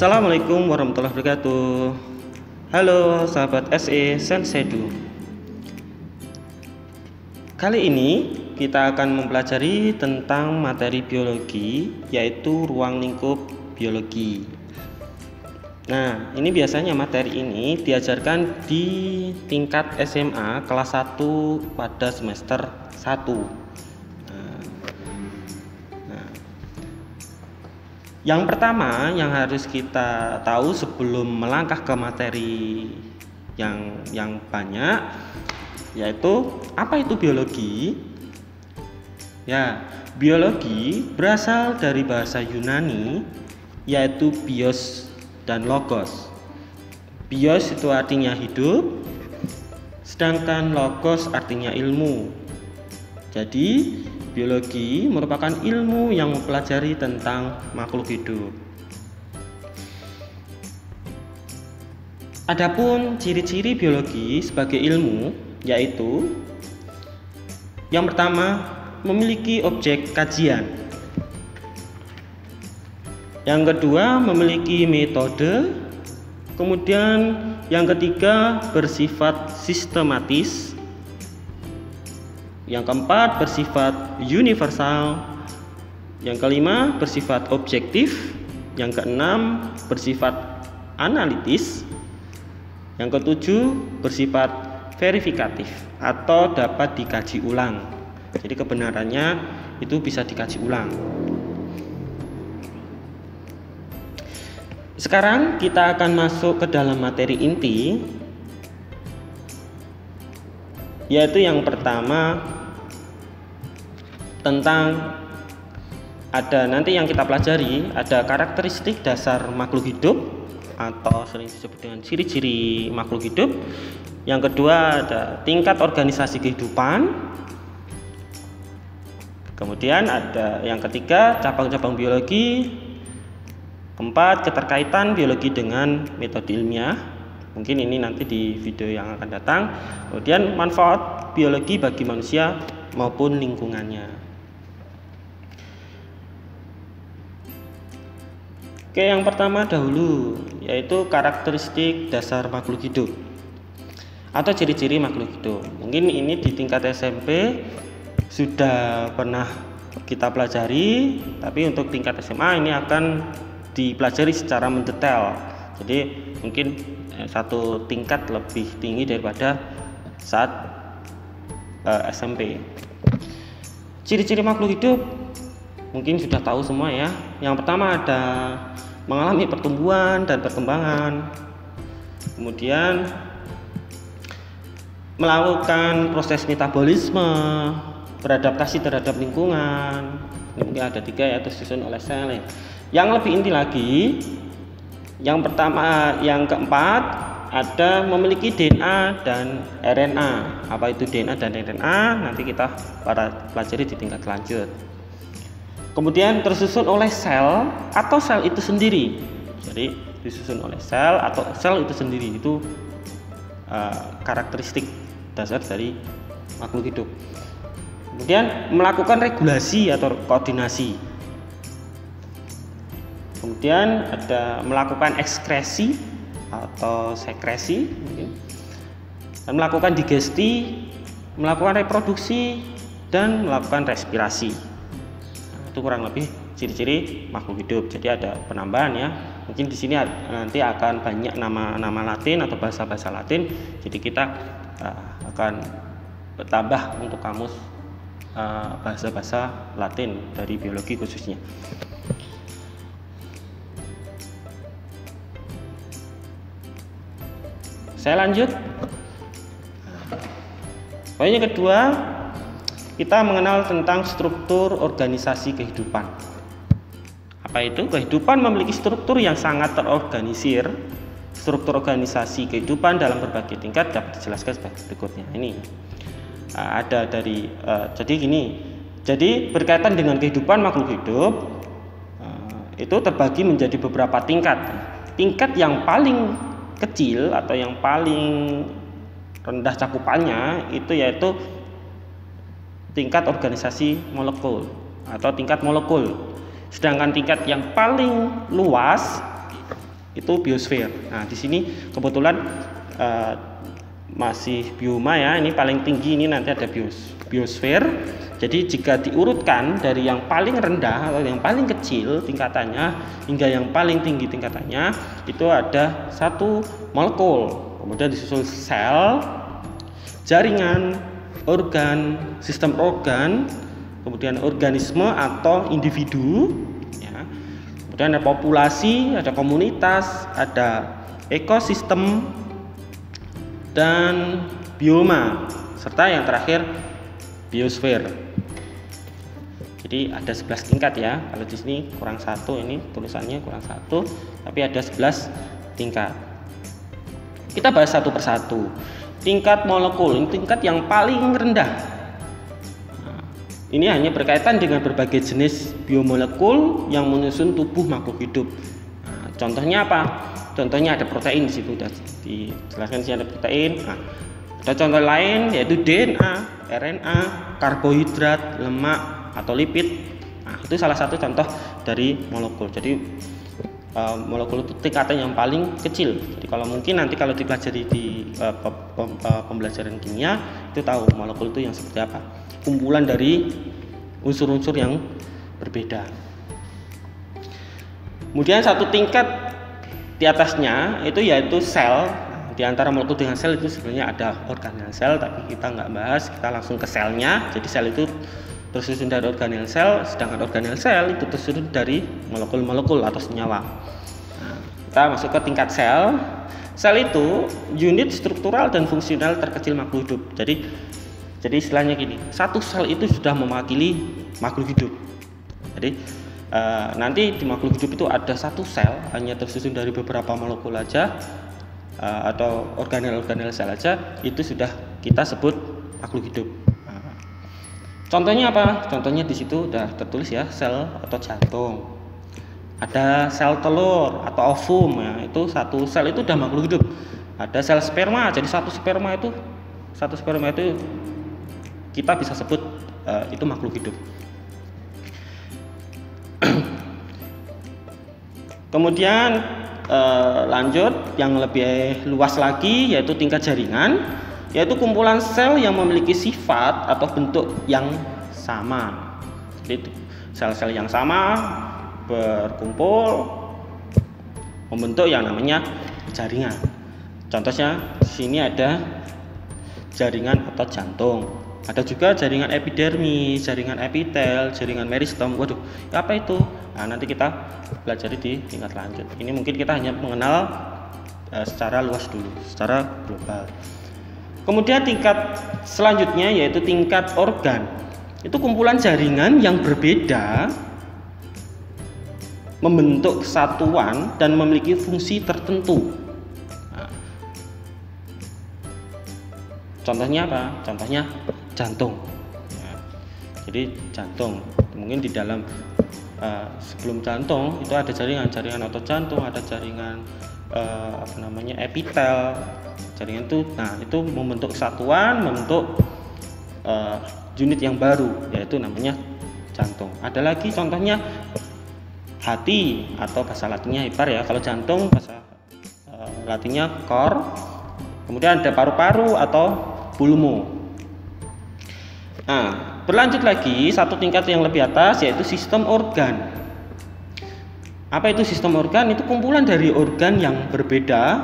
Assalamualaikum warahmatullahi wabarakatuh. Halo sahabat SE Sensedu. Kali ini kita akan mempelajari tentang materi biologi, yaitu ruang lingkup biologi. Nah, ini biasanya materi ini diajarkan di tingkat SMA kelas 1 pada semester 1. Yang pertama yang harus kita tahu sebelum melangkah ke materi yang banyak, yaitu apa itu biologi? Ya, biologi berasal dari bahasa Yunani, yaitu bios dan logos. Bios itu artinya hidup, sedangkan logos artinya ilmu. Jadi biologi merupakan ilmu yang mempelajari tentang makhluk hidup. Adapun ciri-ciri biologi sebagai ilmu yaitu yang pertama, memiliki objek kajian. Yang kedua, memiliki metode. Kemudian yang ketiga, bersifat sistematis. Yang keempat, bersifat universal. Yang kelima, bersifat objektif. Yang keenam, bersifat analitis. Yang ketujuh, bersifat verifikatif atau dapat dikaji ulang. Jadi kebenarannya itu bisa dikaji ulang. Sekarang kita akan masuk ke dalam materi inti, yaitu yang pertama tentang nanti yang kita pelajari ada karakteristik dasar makhluk hidup atau sering disebut dengan ciri-ciri makhluk hidup. Yang kedua ada tingkat organisasi kehidupan. Kemudian ada yang ketiga cabang-cabang biologi. Keempat, keterkaitan biologi dengan metode ilmiah. Mungkin ini nanti di video yang akan datang. Kemudian manfaat biologi bagi manusia maupun lingkungannya. Oke, yang pertama dahulu yaitu karakteristik dasar makhluk hidup atau ciri-ciri makhluk hidup. Mungkin ini di tingkat SMP sudah pernah kita pelajari, tapi untuk tingkat SMA ini akan dipelajari secara mendetail. Jadi mungkin satu tingkat lebih tinggi daripada saat SMP. Ciri-ciri makhluk hidup mungkin sudah tahu semua ya. Yang pertama ada mengalami pertumbuhan dan perkembangan, kemudian melakukan proses metabolisme, beradaptasi terhadap lingkungan. Ini mungkin ada 3 yaitu disusun oleh sel. Yang lebih inti lagi, yang pertama, yang keempat ada memiliki DNA dan RNA. Apa itu DNA dan RNA? Nanti kita pelajari di tingkat lanjut. Kemudian tersusun oleh sel atau sel itu sendiri. Jadi disusun oleh sel atau sel itu sendiri, itu karakteristik dasar dari makhluk hidup. Kemudian melakukan regulasi atau koordinasi. Kemudian ada melakukan ekskresi atau sekresi, dan melakukan digesti, melakukan reproduksi, dan melakukan respirasi. Itu kurang lebih ciri-ciri makhluk hidup. Jadi ada penambahan ya. Mungkin di sini nanti akan banyak nama-nama Latin atau bahasa-bahasa Latin. Jadi kita akan bertambah untuk kamus bahasa-bahasa Latin dari biologi khususnya. Saya lanjut. Poin yang kedua, kita mengenal tentang struktur organisasi kehidupan. Apa itu? Kehidupan memiliki struktur yang sangat terorganisir. Struktur organisasi kehidupan dalam berbagai tingkat dapat dijelaskan sebagai berikutnya. Ini ada dari jadi gini. Jadi berkaitan dengan kehidupan makhluk hidup itu terbagi menjadi beberapa tingkat. Tingkat yang paling kecil atau yang paling rendah cakupannya itu yaitu tingkat organisasi molekul atau tingkat molekul. Sedangkan tingkat yang paling luas itu biosfer. Nah, di sini kebetulan masih bioma ya, ini paling tinggi, ini nanti ada biosfer. Jadi jika diurutkan dari yang paling rendah atau yang paling kecil tingkatannya hingga yang paling tinggi tingkatannya, itu ada satu molekul, kemudian disusul sel, jaringan, organ, sistem organ, kemudian organisme atau individu ya. Kemudian ada populasi, ada komunitas, ada ekosistem dan bioma, serta yang terakhir biosfer. Jadi ada 11 tingkat ya. Kalau di sini kurang satu, ini tulisannya kurang satu, tapi ada 11 tingkat. Kita bahas satu persatu. Tingkat molekul, ini tingkat yang paling rendah. Nah, ini hanya berkaitan dengan berbagai jenis biomolekul yang menyusun tubuh makhluk hidup. Nah, contohnya apa? Contohnya ada protein di situ, sudah dijelaskan di sini ada protein. Nah, ada contoh lain yaitu DNA, RNA, karbohidrat, lemak atau lipid. Nah, itu salah satu contoh dari molekul. Jadi molekul itu tingkatan yang paling kecil. Jadi kalau mungkin nanti kalau dipelajari di pembelajaran kimia itu tahu molekul itu yang seperti apa. Kumpulan dari unsur-unsur yang berbeda. Kemudian satu tingkat di atasnya itu yaitu sel. Di antara molekul dengan sel itu sebenarnya ada organel sel, tapi kita nggak bahas, kita langsung ke selnya. Jadi sel itu tersusun dari organel sel, sedangkan organel sel itu tersusun dari molekul-molekul atau senyawa. Nah, kita masuk ke tingkat sel. Sel itu unit struktural dan fungsional terkecil makhluk hidup. Jadi istilahnya gini, satu sel itu sudah mewakili makhluk hidup. Jadi nanti di makhluk hidup itu ada satu sel hanya tersusun dari beberapa molekul aja, atau organel-organel sel aja, itu sudah kita sebut makhluk hidup. Contohnya apa? Contohnya di situ udah tertulis ya, sel atau jantung. Ada sel telur atau ovum ya, itu satu sel itu udah makhluk hidup. Ada sel sperma, jadi satu sperma itu kita bisa sebut itu makhluk hidup. Kemudian lanjut yang lebih luas lagi yaitu tingkat jaringan, yaitu kumpulan sel yang memiliki sifat atau bentuk yang sama. Jadi sel-sel yang sama berkumpul membentuk yang namanya jaringan. Contohnya di sini ada jaringan otot jantung. Ada juga jaringan epidermis, jaringan epitel, jaringan meristem. Waduh, apa itu? Nah, nanti kita pelajari di tingkat lanjut. Ini mungkin kita hanya mengenal secara luas dulu, secara global. Kemudian tingkat selanjutnya yaitu tingkat organ. Itu kumpulan jaringan yang berbeda, membentuk kesatuan dan memiliki fungsi tertentu. Nah, contohnya apa? Contohnya jantung. Nah, jadi jantung, mungkin di dalam sebelum jantung itu ada jaringan otot jantung, ada jaringan epitel. Jaringan itu, nah itu membentuk kesatuan, membentuk unit yang baru, yaitu namanya jantung. Ada lagi contohnya hati atau bahasa latinnya hepar ya. Kalau jantung bahasa latinnya cor. Kemudian ada paru-paru atau pulmo. Nah, berlanjut lagi satu tingkat yang lebih atas yaitu sistem organ. Apa itu sistem organ? Itu kumpulan dari organ yang berbeda,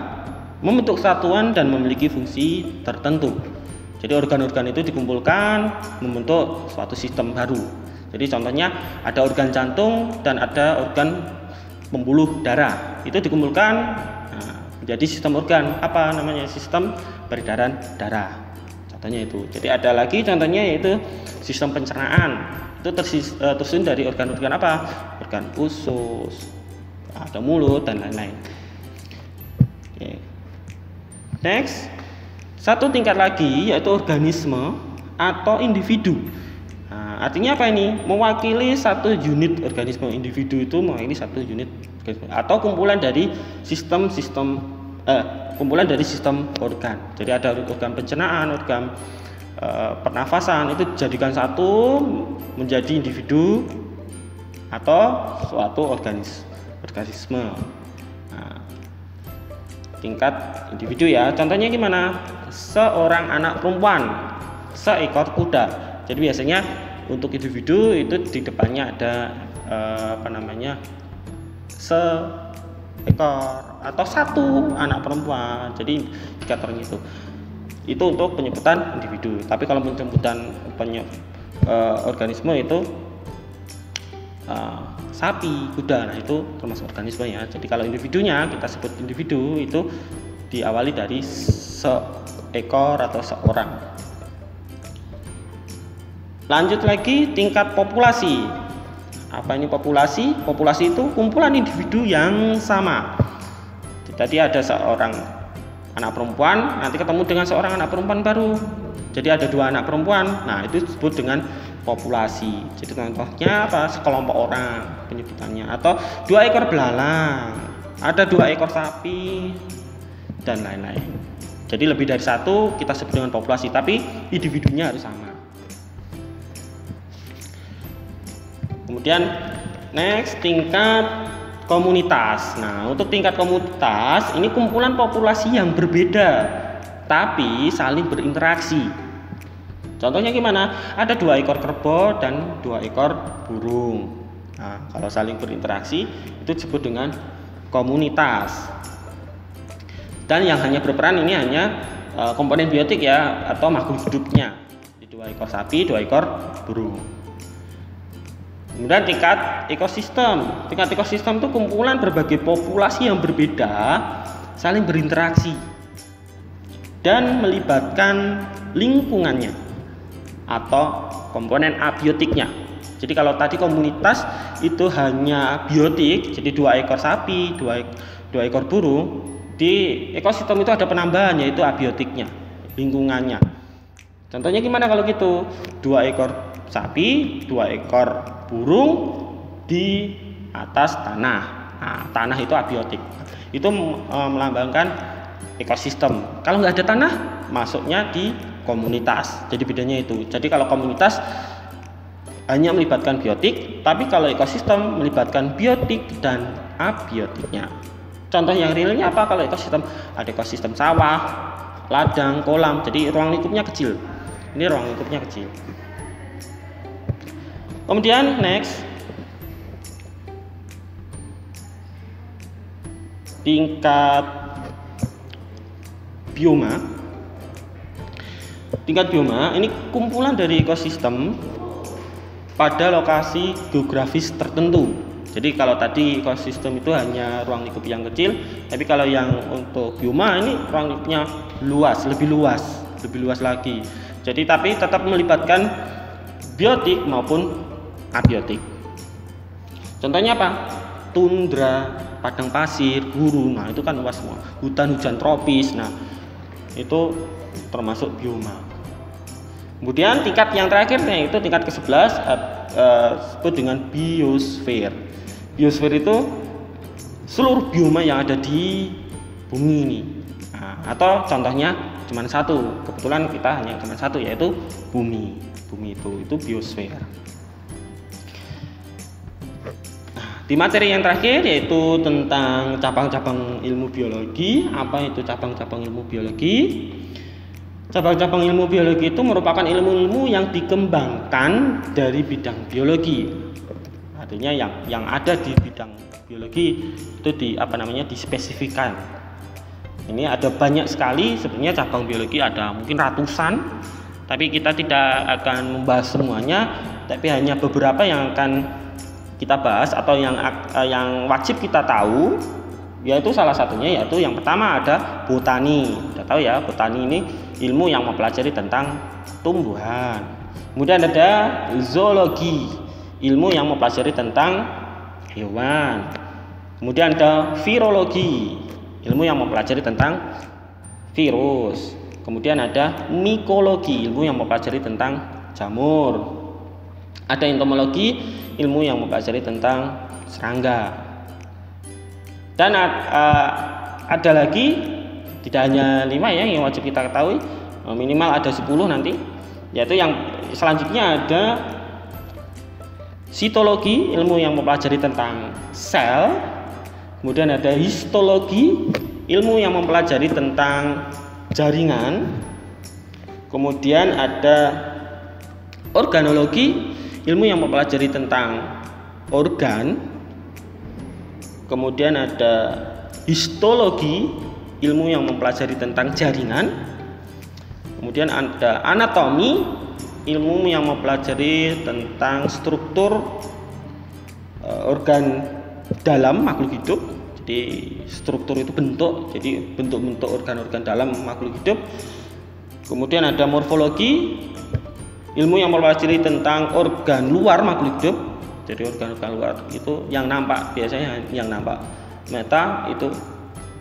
membentuk kesatuan dan memiliki fungsi tertentu. Jadi organ-organ itu dikumpulkan membentuk suatu sistem baru. Jadi contohnya ada organ jantung dan ada organ pembuluh darah. Itu dikumpulkan menjadi sistem organ. Apa namanya? Sistem peredaran darah. Contohnya itu. Jadi ada lagi contohnya yaitu sistem pencernaan. Itu tersusun dari organ-organ apa? Organ usus, ada mulut dan lain-lain. Oke. Next, satu tingkat lagi yaitu organisme atau individu. Nah, artinya apa ini? Mewakili satu unit organisme. Individu itu mewakili satu unit organisme atau kumpulan dari sistem organ. Jadi ada organ pencernaan, organ pernafasan, itu dijadikan satu menjadi individu atau suatu organisme. Nah, tingkat individu ya. Contohnya gimana? Seorang anak perempuan, seekor kuda. Jadi biasanya untuk individu itu di depannya ada seekor atau satu anak perempuan. Jadi indikatornya itu untuk penyebutan individu. Tapi kalau penyebutan organisme itu sapi, kuda, nah itu termasuk organisme ya. Jadi kalau individunya kita sebut individu itu diawali dari seekor atau seorang. Lanjut lagi tingkat populasi. Apa ini populasi? Populasi itu kumpulan individu yang sama. Tadi ada seorang anak perempuan, nanti ketemu dengan seorang anak perempuan baru. Jadi ada 2 anak perempuan. Nah, itu disebut dengan populasi. Jadi contohnya apa? Sekelompok orang penyebutannya. Atau 2 ekor belalang, ada 2 ekor sapi, dan lain-lain. Jadi lebih dari 1 kita sebut dengan populasi, tapi individunya harus sama. Kemudian next tingkat komunitas. Nah, untuk tingkat komunitas ini kumpulan populasi yang berbeda tapi saling berinteraksi. Contohnya gimana? Ada 2 ekor kerbau dan 2 ekor burung. Nah, kalau saling berinteraksi itu disebut dengan komunitas. Dan yang hanya berperan ini hanya komponen biotik ya, atau makhluk hidupnya. Di 2 ekor sapi, 2 ekor burung. Kemudian tingkat ekosistem. Tingkat ekosistem itu kumpulan berbagai populasi yang berbeda saling berinteraksi dan melibatkan lingkungannya atau komponen abiotiknya. Jadi kalau tadi komunitas itu hanya biotik, jadi 2 ekor sapi, 2 ekor burung, di ekosistem itu ada penambahan yaitu abiotiknya, lingkungannya. Contohnya gimana kalau gitu? 2 ekor sapi, 2 ekor burung di atas tanah. Nah, tanah itu abiotik. Itu melambangkan ekosistem. Kalau nggak ada tanah, masuknya di komunitas. Jadi bedanya itu. Jadi kalau komunitas hanya melibatkan biotik, tapi kalau ekosistem melibatkan biotik dan abiotiknya. Contoh yang realnya apa? Kalau ekosistem ada ekosistem sawah, ladang, kolam. Jadi ruang lingkupnya kecil. Ini ruang lingkupnya kecil. Kemudian next tingkat bioma. Tingkat bioma ini kumpulan dari ekosistem pada lokasi geografis tertentu. Jadi kalau tadi ekosistem itu hanya ruang lingkup yang kecil, tapi kalau yang untuk bioma ini ruang lingkupnya luas, lebih luas lagi. Jadi tapi tetap melibatkan biotik maupun abiotik. Contohnya apa? Tundra, padang pasir, gurun. Nah, itu kan luas semua. Hutan hujan tropis. Nah, itu termasuk bioma. Kemudian tingkat yang terakhir yaitu tingkat ke-11 disebut dengan biosfer. Biosfer itu seluruh bioma yang ada di bumi ini. Nah, atau contohnya cuma 1. Kebetulan kita hanya cuma 1 yaitu bumi. Bumi itu biosfer. Nah, di materi yang terakhir yaitu tentang cabang-cabang ilmu biologi. Apa itu cabang-cabang ilmu biologi? Cabang-cabang ilmu biologi itu merupakan ilmu-ilmu yang dikembangkan dari bidang biologi. Artinya yang ada di bidang biologi itu dispesifikkan. Ini ada banyak sekali sebenarnya cabang biologi, ada mungkin ratusan, tapi kita tidak akan membahas semuanya, tapi hanya beberapa yang akan kita bahas atau yang wajib kita tahu. Yaitu salah satunya yaitu yang pertama ada botani. Sudah tahu ya, botani ini ilmu yang mempelajari tentang tumbuhan. Kemudian ada zoologi, ilmu yang mempelajari tentang hewan. Kemudian ada virologi, ilmu yang mempelajari tentang virus. Kemudian ada mikologi, ilmu yang mempelajari tentang jamur. Ada entomologi, ilmu yang mempelajari tentang serangga. Dan ada lagi, tidak hanya 5 ya yang wajib kita ketahui, minimal ada 10 nanti, yaitu yang selanjutnya ada sitologi, ilmu yang mempelajari tentang sel. Kemudian ada histologi, ilmu yang mempelajari tentang jaringan. Kemudian ada organologi, ilmu yang mempelajari tentang organ. Kemudian ada histologi, ilmu yang mempelajari tentang jaringan. Kemudian ada anatomi, ilmu yang mempelajari tentang struktur organ dalam makhluk hidup. Jadi struktur itu bentuk, jadi bentuk-bentuk organ-organ dalam makhluk hidup. Kemudian ada morfologi, ilmu yang mempelajari tentang organ luar makhluk hidup. Jadi organ-organ luar itu yang nampak, biasanya yang nampak. Meta itu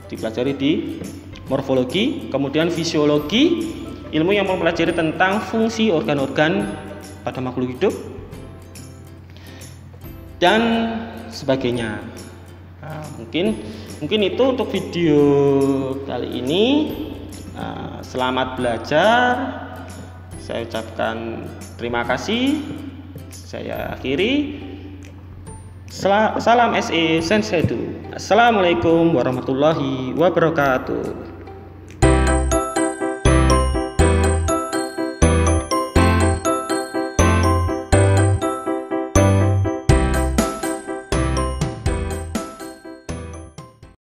dipelajari di morfologi. Kemudian fisiologi, ilmu yang mempelajari tentang fungsi organ-organ pada makhluk hidup dan sebagainya. Nah, mungkin itu untuk video kali ini. Selamat belajar. Saya ucapkan terima kasih. Saya akhiri. Salam SE Sensei. Assalamualaikum warahmatullahi wabarakatuh.